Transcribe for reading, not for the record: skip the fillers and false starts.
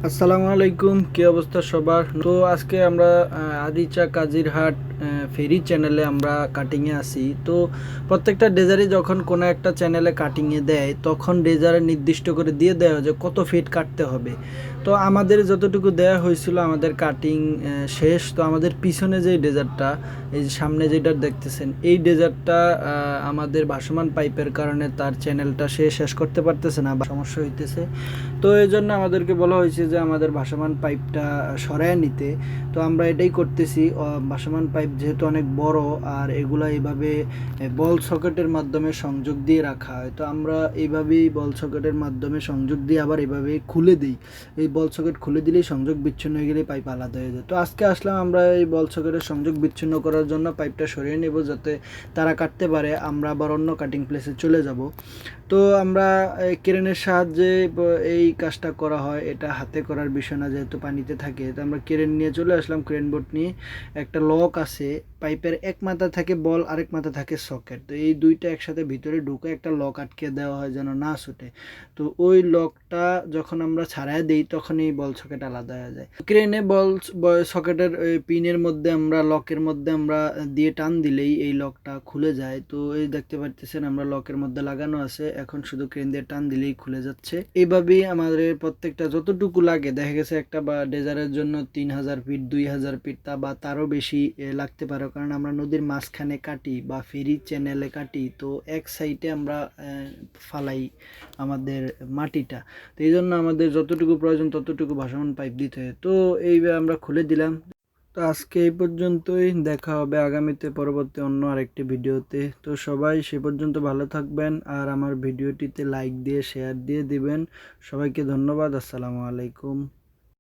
আসসালামু আলাইকুম, কি অবস্থা সবার? তো আজকে আমরা আদিচা কাজিরহাট ফেরি চ্যানেলে আমরা কাটিংয়ে আসি। তো প্রত্যেকটা ডেজারই যখন কোনো একটা চ্যানেলে কাটিংয়ে দেয় তখন ডেজারে নির্দিষ্ট করে দিয়ে দেয় যে কত ফিট কাটতে হবে। তো আমাদের যতটুকু দেয়া হয়েছিল আমাদের কাটিং শেষ। তো আমাদের পিছনে যে ডেজারটা, এই যে সামনে যেটা দেখতেছেন, এই ডেজারটা আমাদের ভাসমান পাইপের কারণে তার চ্যানেলটা সে শেষ করতে পারতেছে না বা সমস্যা হইতেছে। তো এই জন্য আমাদেরকে বলা হয়েছে যে আমাদের ভাসমান পাইপটা সরায় নিতে। তো আমরা এটাই করতেছি। ভাসমান পাইপ যেহেতু অনেক বড় আর এগুলা এইভাবে বল সকেটের মাধ্যমে সংযোগ দিয়ে রাখা হয়, তো আমরা এইভাবেই বল সকেটের মাধ্যমে সংযোগ দিয়ে আবার এভাবে খুলে দিই। এই বল সকেট খুলে দিলেই সংযোগ বিচ্ছিন্ন হয়ে গেলেই পাইপ আলাদা হয়ে যায়। তো আজকে আসলাম আমরা এই বল সকেটের সংযোগ বিচ্ছিন্ন করার জন্য পাইপটা সরিয়ে নেব যাতে তারা কাটতে পারে, আমরা আবার অন্য কাটিং প্লেসে চলে যাব। তো আমরা ক্রেনের সাহায্যে এই কাজটা করা হয়, এটা হাতে করার বিষয় না, যেহেতু পানিতে থাকে। তো আমরা ক্রেন নিয়ে চলে আসলাম, ক্রেন বোট নিয়ে। একটা লক আছে, পাইপের এক মাথা থাকে বল, আরেক মাথা থাকে সকেট। তো এই দুইটা একসাথে ভিতরে ঢুকে একটা লক আটকে দেওয়া হয় যেন না ছুটে। তো ওই লকটা যখন আমরা ছাড়াই দিই তখন এই বল সকেট আলাদা হয়ে যায়। ক্রেনে বল সকেটের ওই পিনের মধ্যে আমরা, লকের মধ্যে আমরা দিয়ে টান দিলেই এই লকটা খুলে যায়। তো এই দেখতে পাচ্ছেন আমরা লকের মধ্যে লাগানো আছে, এখন শুধু ক্রেন দিয়ে টান দিলেই খুলে যাচ্ছে। এইভাবেই আমাদের প্রত্যেকটা যতটুকু লাগে, দেখা গেছে একটা বা ডেজারের জন্য 3000 ফিট, 2000 ফিট বা তারও বেশি লাগতে পারে, কারণ আমরা নদীর মাঝখানে কাটি বা ফেরি চ্যানেলে কাটি। তো এক সাইডে আমরা ফালাই আমাদের মাটিটা। তো এই জন্য আমাদের যতটুকু প্রয়োজন ততটুকু ভাসমান পাইপ দিতে হয়। তো এইভাবে আমরা খুলে দিলাম। তো আজকে এই পর্যন্তই, দেখা হবে আগামীতে পরবর্তী অন্য আরেকটি ভিডিওতে। তো সবাই সে পর্যন্ত ভালো থাকবেন আর আমার ভিডিওটিতে লাইক দিয়ে শেয়ার দিয়ে দিবেন। সবাইকে ধন্যবাদ। আসসালামু আলাইকুম।